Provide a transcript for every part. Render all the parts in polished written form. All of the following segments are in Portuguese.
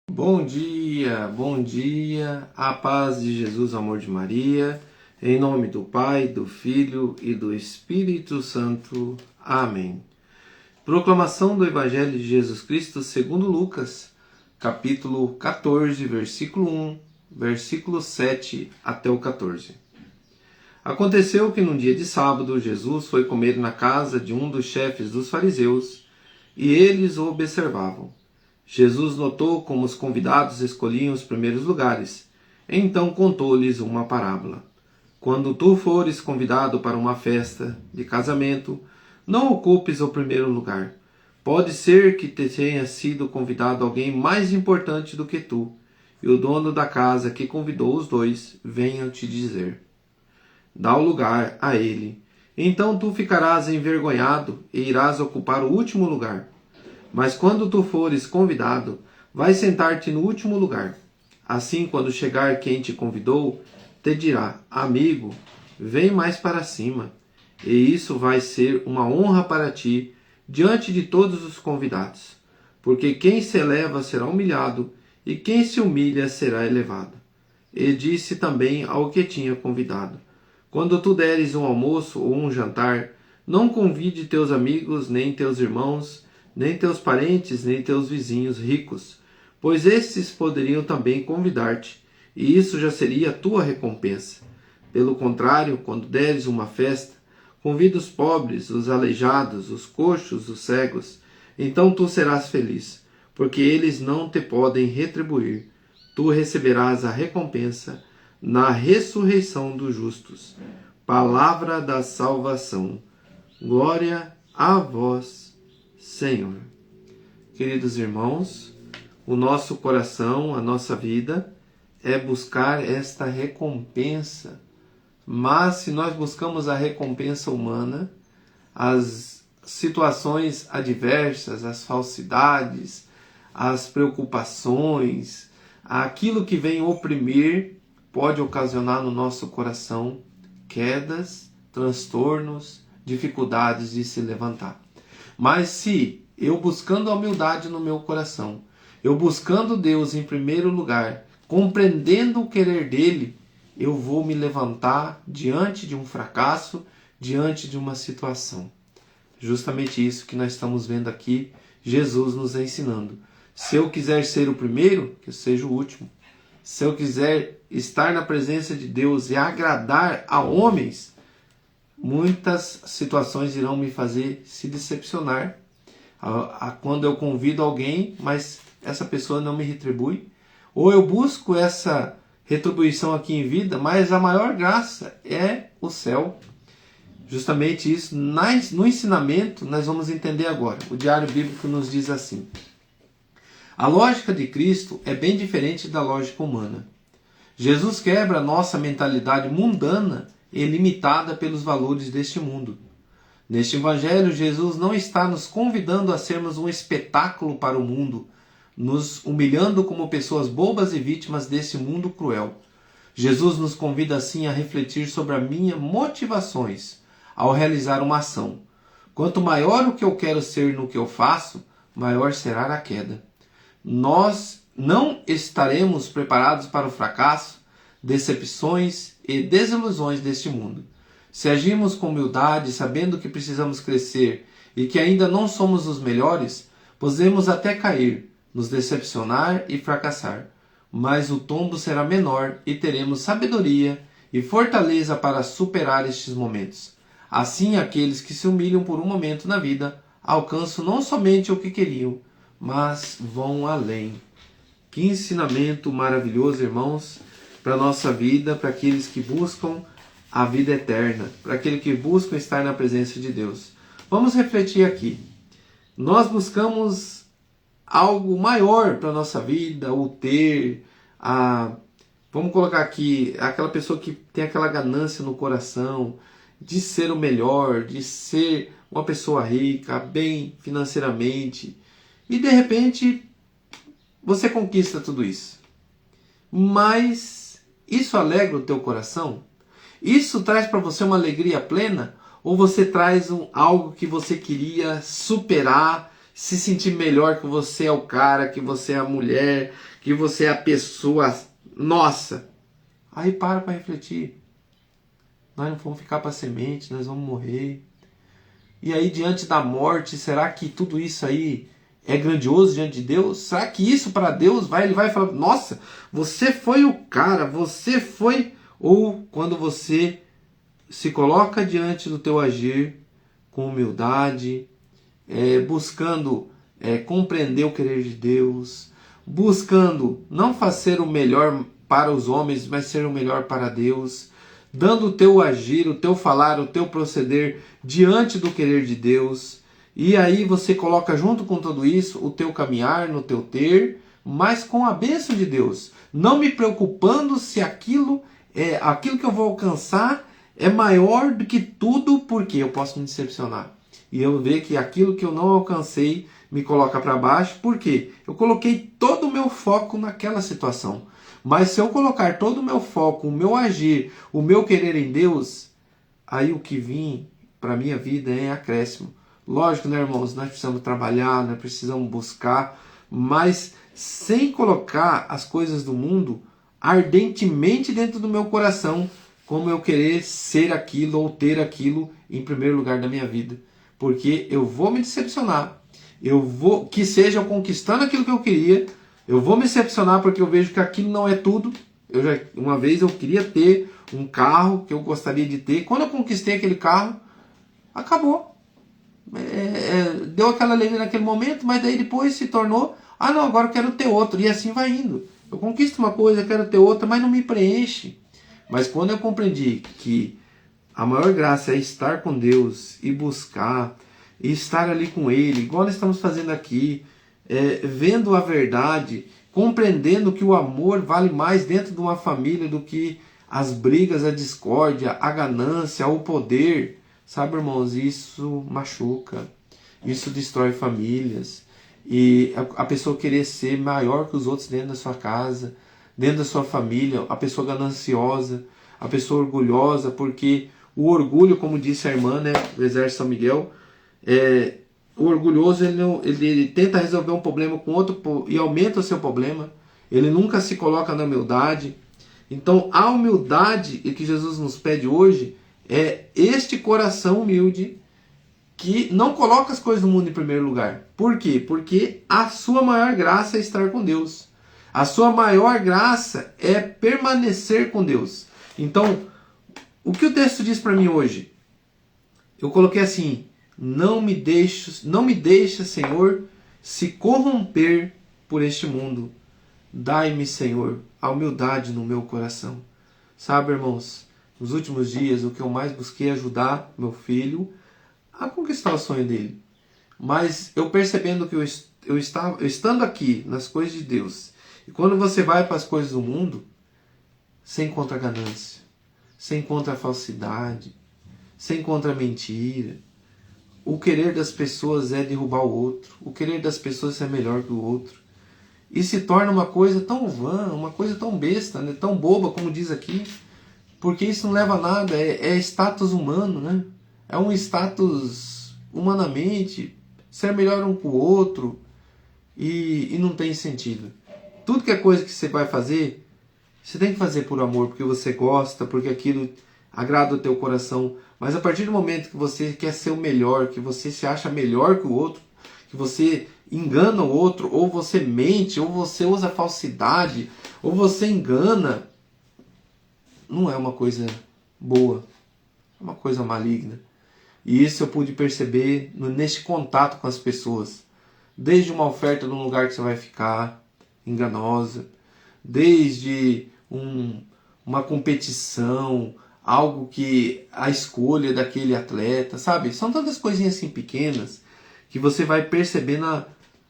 Bom dia, a paz de Jesus, o amor de Maria, em nome do Pai, do Filho e do Espírito Santo. Amém. Proclamação do Evangelho de Jesus Cristo segundo Lucas, capítulo 14, versículo 1, versículo 7 até o 14. Aconteceu que num dia de sábado, Jesus foi comer na casa de um dos chefes dos fariseus, e eles o observavam. Jesus notou como os convidados escolhiam os primeiros lugares. Então contou-lhes uma parábola. Quando tu fores convidado para uma festa de casamento, não ocupes o primeiro lugar. Pode ser que te tenha sido convidado alguém mais importante do que tu, e o dono da casa que convidou os dois venha te dizer: dá o lugar a ele. Então tu ficarás envergonhado e irás ocupar o último lugar. Mas quando tu fores convidado, vai sentar-te no último lugar. Assim, quando chegar quem te convidou, te dirá: amigo, vem mais para cima. E isso vai ser uma honra para ti diante de todos os convidados. Porque quem se eleva será humilhado, e quem se humilha será elevado. E disse também ao que tinha convidado: quando tu deres um almoço ou um jantar, não convide teus amigos, nem teus irmãos, nem teus parentes, nem teus vizinhos ricos, pois estes poderiam também convidar-te, e isso já seria a tua recompensa. Pelo contrário, quando deres uma festa, convida os pobres, os aleijados, os coxos, os cegos. Então tu serás feliz, porque eles não te podem retribuir. Tu receberás a recompensa na ressurreição dos justos. Palavra da salvação. Glória a vós, Senhor. Queridos irmãos, o nosso coração, a nossa vida é buscar esta recompensa. Mas se nós buscamos a recompensa humana, as situações adversas, as falsidades, as preocupações, aquilo que vem oprimir, pode ocasionar no nosso coração quedas, transtornos, dificuldades de se levantar. Mas se eu buscando a humildade no meu coração, eu buscando Deus em primeiro lugar, compreendendo o querer dele, eu vou me levantar diante de um fracasso, diante de uma situação. Justamente isso que nós estamos vendo aqui, Jesus nos ensinando. Se eu quiser ser o primeiro, que eu seja o último. Se eu quiser estar na presença de Deus e agradar a homens, muitas situações irão me fazer se decepcionar. Quando eu convido alguém, mas essa pessoa não me retribui. Ou eu busco essa retribuição aqui em vida, mas a maior graça é o céu. Justamente isso, no ensinamento, nós vamos entender agora. O Diário Bíblico nos diz assim: a lógica de Cristo é bem diferente da lógica humana. Jesus quebra a nossa mentalidade mundana e limitada pelos valores deste mundo. Neste Evangelho, Jesus não está nos convidando a sermos um espetáculo para o mundo, nos humilhando como pessoas bobas e vítimas desse mundo cruel. Jesus nos convida assim a refletir sobre as minhas motivações ao realizar uma ação. Quanto maior o que eu quero ser no que eu faço, maior será a queda. Nós não estaremos preparados para o fracasso, decepções e desilusões deste mundo. Se agirmos com humildade, sabendo que precisamos crescer e que ainda não somos os melhores, podemos até cair, nos decepcionar e fracassar. Mas o tombo será menor e teremos sabedoria e fortaleza para superar estes momentos. Assim, aqueles que se humilham por um momento na vida alcançam não somente o que queriam, mas vão além. Que ensinamento maravilhoso, irmãos, para a nossa vida, para aqueles que buscam a vida eterna, para aqueles que buscam estar na presença de Deus. Vamos refletir aqui. Nós buscamos algo maior para a nossa vida, o ter, vamos colocar aqui, aquela pessoa que tem aquela ganância no coração de ser o melhor, de ser uma pessoa rica, bem financeiramente, e de repente você conquista tudo isso. Mas isso alegra o teu coração? Isso traz para você uma alegria plena? Ou você traz algo que você queria superar, se sentir melhor que você é o cara, que você é a mulher, que você é a pessoa. Nossa! Aí para refletir. Nós não vamos ficar para semente, nós vamos morrer. E aí, diante da morte, será que tudo isso aí é grandioso diante de Deus? Será que isso para Deus ele vai falar, nossa, você foi o cara, você foi... Ou quando você se coloca diante do teu agir com humildade, buscando compreender o querer de Deus, buscando não fazer o melhor para os homens, mas ser o melhor para Deus, dando o teu agir, o teu falar, o teu proceder diante do querer de Deus. E aí você coloca junto com tudo isso o teu caminhar no teu ter, mas com a bênção de Deus, não me preocupando se aquilo que eu vou alcançar é maior do que tudo, porque eu posso me decepcionar. E eu ver que aquilo que eu não alcancei me coloca para baixo, porque eu coloquei todo o meu foco naquela situação. Mas se eu colocar todo o meu foco, o meu agir, o meu querer em Deus, aí o que vem para a minha vida é acréscimo. Lógico, né, irmãos? Nós precisamos trabalhar, nós precisamos buscar, mas sem colocar as coisas do mundo ardentemente dentro do meu coração, como eu querer ser aquilo ou ter aquilo em primeiro lugar da minha vida. Porque eu vou me decepcionar. Que seja eu conquistando aquilo que eu queria, eu vou me decepcionar porque eu vejo que aquilo não é tudo. Uma vez eu queria ter um carro que eu gostaria de ter. Quando eu conquistei aquele carro, acabou. Deu aquela alegria naquele momento, mas daí depois se tornou, não, agora eu quero ter outro. E assim vai indo. Eu conquisto uma coisa, eu quero ter outra, mas não me preenche. Mas quando eu compreendi que a maior graça é estar com Deus e buscar, e estar ali com Ele, igual nós estamos fazendo aqui, vendo a verdade, compreendendo que o amor vale mais dentro de uma família do que as brigas, a discórdia, a ganância, o poder. Sabe, irmãos, isso machuca, isso destrói famílias. E a pessoa querer ser maior que os outros dentro da sua casa, dentro da sua família, a pessoa gananciosa, a pessoa orgulhosa, porque o orgulho, como disse a irmã, né, do Exército São Miguel, o orgulhoso ele tenta resolver um problema com outro e aumenta o seu problema. Ele nunca se coloca na humildade. Então a humildade que Jesus nos pede hoje é este coração humilde que não coloca as coisas do mundo em primeiro lugar. Por quê? Porque a sua maior graça é estar com Deus. A sua maior graça é permanecer com Deus. Então, o que o texto diz para mim hoje? Eu coloquei assim: não me deixa, Senhor, se corromper por este mundo. Dai-me, Senhor, a humildade no meu coração. Sabe, irmãos, nos últimos dias o que eu mais busquei é ajudar meu filho a conquistar o sonho dele. Mas eu percebendo que eu estando aqui nas coisas de Deus, e quando você vai para as coisas do mundo, você encontra a ganância, você encontra a falsidade, você encontra a mentira. O querer das pessoas é derrubar o outro, o querer das pessoas é ser melhor que o outro. E se torna uma coisa tão vã, uma coisa tão besta, né? Tão boba, como diz aqui, porque isso não leva a nada, é status humano, né? É um status humanamente, ser melhor um com o outro, e não tem sentido. Tudo que é coisa que você vai fazer, você tem que fazer por amor, porque você gosta, porque aquilo agrada o teu coração. Mas a partir do momento que você quer ser o melhor, que você se acha melhor que o outro, que você engana o outro, ou você mente, ou você usa falsidade, ou você engana, não é uma coisa boa, é uma coisa maligna. E isso eu pude perceber neste contato com as pessoas. Desde uma oferta num lugar que você vai ficar, enganosa, desde uma competição, algo que a escolha daquele atleta, sabe? São tantas coisinhas assim pequenas que você vai percebendo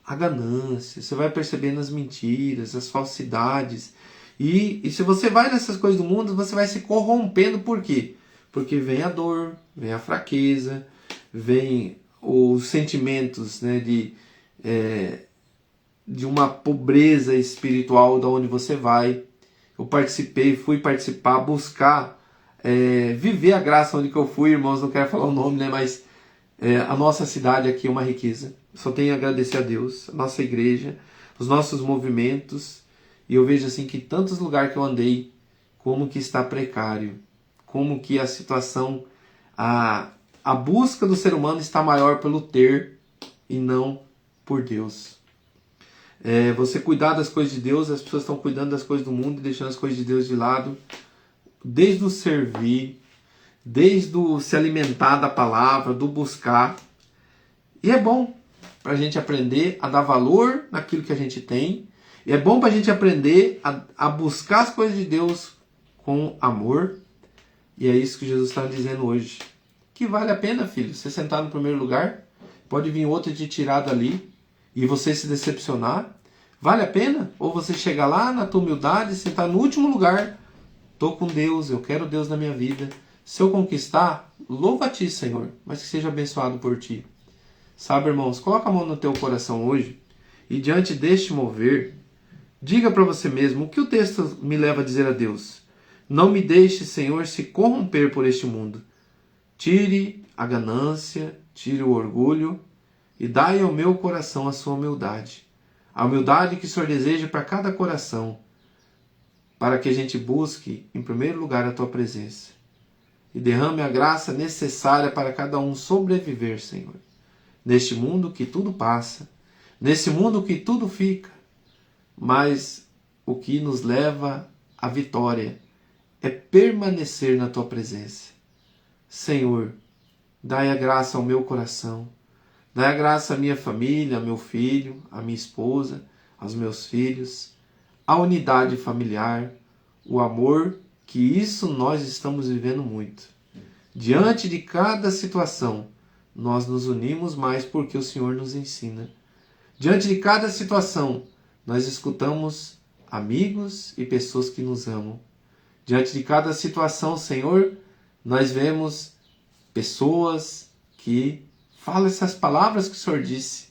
a ganância, você vai percebendo as mentiras, as falsidades. E se você vai nessas coisas do mundo, você vai se corrompendo. Por quê? Porque vem a dor, vem a fraqueza, vem os sentimentos, né, de uma pobreza espiritual da onde você vai. Eu fui participar, buscar, viver a graça onde que eu fui, irmãos, não quero falar o nome, né, mas a nossa cidade aqui é uma riqueza. só tenho a agradecer a Deus, a nossa igreja, os nossos movimentos. E eu vejo assim que tantos lugares que eu andei, como que está precário, como que a situação, a busca do ser humano está maior pelo ter e não por Deus. Você cuidar das coisas de Deus, as pessoas estão cuidando das coisas do mundo e deixando as coisas de Deus de lado, desde o servir, desde o se alimentar da palavra, do buscar. E é bom para a gente aprender a dar valor naquilo que a gente tem, e é bom para a gente aprender a buscar as coisas de Deus com amor. E é isso que Jesus está dizendo hoje. Que vale a pena, filho, você sentar no primeiro lugar, pode vir outro te tirar dali e você se decepcionar. Vale a pena? Ou você chegar lá na tua humildade e sentar no último lugar. Estou com Deus, eu quero Deus na minha vida. Se eu conquistar, louva a ti, Senhor, mas que seja abençoado por ti. Sabe, irmãos, coloca a mão no teu coração hoje e diante deste mover, diga para você mesmo o que o texto me leva a dizer a Deus. Não me deixe, Senhor, se corromper por este mundo. Tire a ganância, tire o orgulho e dai ao meu coração a sua humildade. A humildade que o Senhor deseja para cada coração, para que a gente busque, em primeiro lugar, a tua presença. E derrame a graça necessária para cada um sobreviver, Senhor. Neste mundo que tudo passa, nesse mundo que tudo fica, mas o que nos leva à vitória é permanecer na tua presença. Senhor, dai a graça ao meu coração, dai a graça à minha família, ao meu filho, à minha esposa, aos meus filhos, a unidade familiar, o amor, que isso nós estamos vivendo muito. Diante de cada situação, nós nos unimos mais porque o Senhor nos ensina. Diante de cada situação, nós escutamos amigos e pessoas que nos amam. Diante de cada situação, Senhor, nós vemos pessoas que falam essas palavras que o Senhor disse.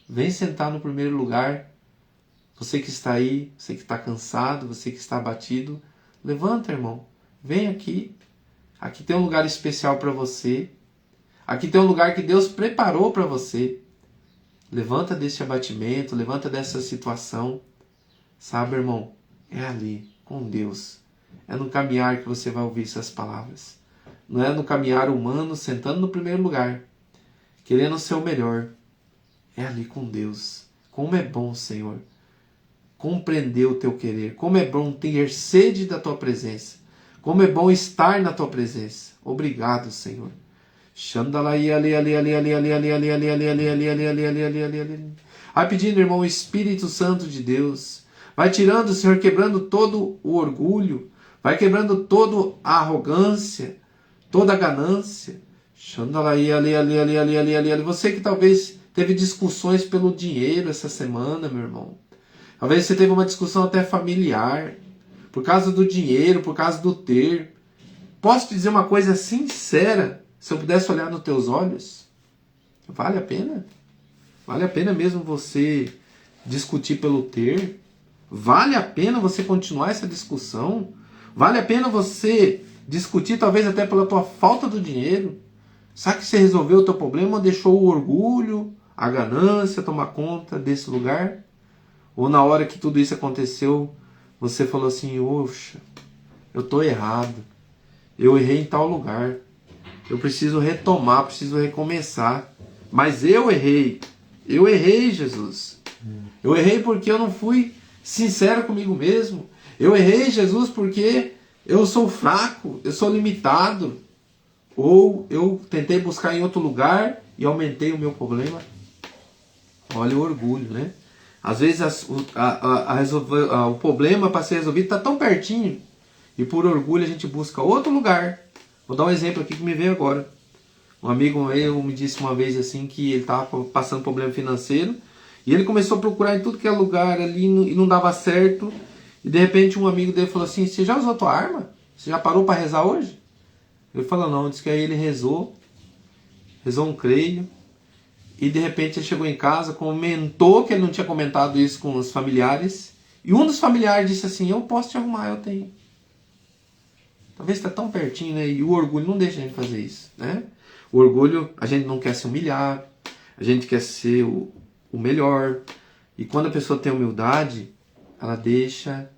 Vem sentar no primeiro lugar. Você que está aí, você que está cansado, você que está abatido, levanta, irmão. Vem aqui. Aqui tem um lugar especial para você. Aqui tem um lugar que Deus preparou para você. Levanta deste abatimento, levanta dessa situação. Sabe, irmão, é ali, com Deus. É no caminhar que você vai ouvir essas palavras. Não é no caminhar humano, sentando no primeiro lugar, querendo ser o melhor. É ali com Deus. Como é bom, Senhor, compreender o teu querer. Como é bom ter sede da tua presença. Como é bom estar na tua presença. Obrigado, Senhor. Vai pedindo, irmão, o Espírito Santo de Deus. Vai tirando, Senhor, quebrando todo o orgulho. Vai quebrando toda a arrogância, toda a ganância. Você que talvez teve discussões pelo dinheiro essa semana, meu irmão. Talvez você teve uma discussão até familiar, por causa do dinheiro, por causa do ter. Posso te dizer uma coisa sincera, se eu pudesse olhar nos teus olhos? Vale a pena? Vale a pena mesmo você discutir pelo ter? Vale a pena você continuar essa discussão? Vale a pena você discutir talvez até pela tua falta do dinheiro? Será que você resolveu o teu problema ou deixou o orgulho, a ganância tomar conta desse lugar? Ou na hora que tudo isso aconteceu, você falou assim, oxa, eu estou errado, eu errei em tal lugar, eu preciso retomar, preciso recomeçar, mas eu errei, Jesus, eu errei porque eu não fui sincero comigo mesmo, eu errei, Jesus, porque eu sou fraco, eu sou limitado, ou eu tentei buscar em outro lugar e aumentei o meu problema. Olha o orgulho, né? Às vezes o problema para ser resolvido está tão pertinho e por orgulho a gente busca outro lugar. Vou dar um exemplo aqui que me veio agora. Um amigo meu me disse uma vez assim que ele estava passando problema financeiro e ele começou a procurar em tudo que é lugar ali e não dava certo. E de repente um amigo dele falou assim, você já usou a tua arma? Você já parou para rezar hoje? Ele falou não, disse que aí ele rezou um creio. E de repente ele chegou em casa, comentou que ele não tinha comentado isso com os familiares. E um dos familiares disse assim, eu posso te arrumar, eu tenho. Talvez está tão pertinho, né? E o orgulho não deixa a gente fazer isso, né? O orgulho, a gente não quer se humilhar, a gente quer ser o melhor. E quando a pessoa tem humildade, ela deixa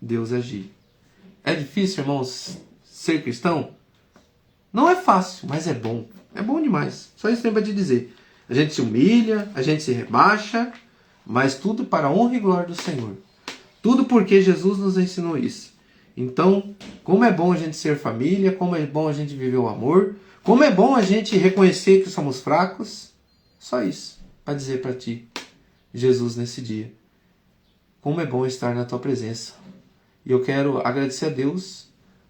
Deus agir. É difícil, irmãos, ser cristão? Não é fácil, mas é bom. É bom demais. Só isso tem para te dizer. A gente se humilha, a gente se rebaixa, mas tudo para a honra e glória do Senhor. Tudo porque Jesus nos ensinou isso. Então, como é bom a gente ser família, como é bom a gente viver o amor, como é bom a gente reconhecer que somos fracos. Só isso para dizer para ti, Jesus, nesse dia. Como é bom estar na tua presença. E eu quero agradecer a Deus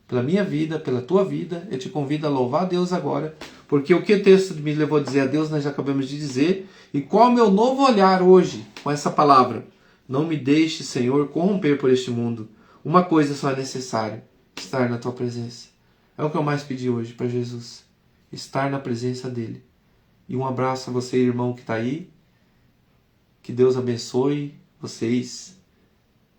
pela minha vida, pela tua vida. Eu te convido a louvar a Deus agora, porque o que o texto me levou a dizer a Deus, nós já acabamos de dizer. E qual é o meu novo olhar hoje com essa palavra? Não me deixe, Senhor, corromper por este mundo. Uma coisa só é necessária: estar na tua presença. É o que eu mais pedi hoje para Jesus. Estar na presença dele. E um abraço a você, irmão, que está aí. Que Deus abençoe vocês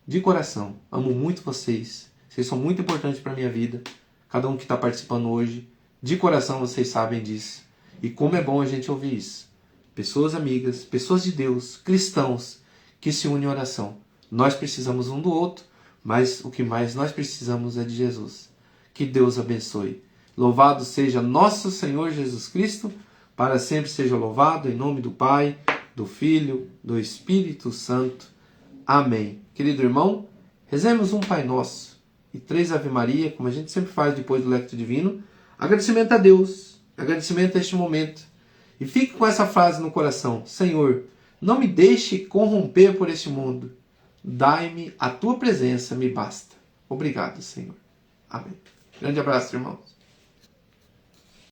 de coração. Amo muito vocês. Vocês são muito importantes para a minha vida. Cada um que está participando hoje, de coração vocês sabem disso. E como é bom a gente ouvir isso. Pessoas amigas, pessoas de Deus, cristãos, que se unem em oração. Nós precisamos um do outro, mas o que mais nós precisamos é de Jesus. Que Deus abençoe. Louvado seja nosso Senhor Jesus Cristo, para sempre seja louvado, em nome do Pai, do Filho, do Espírito Santo. Amém. Querido irmão, rezemos um Pai Nosso e 3 Ave Maria, como a gente sempre faz depois do Lectio Divino. Agradecimento a Deus, agradecimento a este momento. E fique com essa frase no coração: Senhor, não me deixe corromper por este mundo. Dai-me a tua presença, me basta. Obrigado, Senhor. Amém. Grande abraço, irmãos.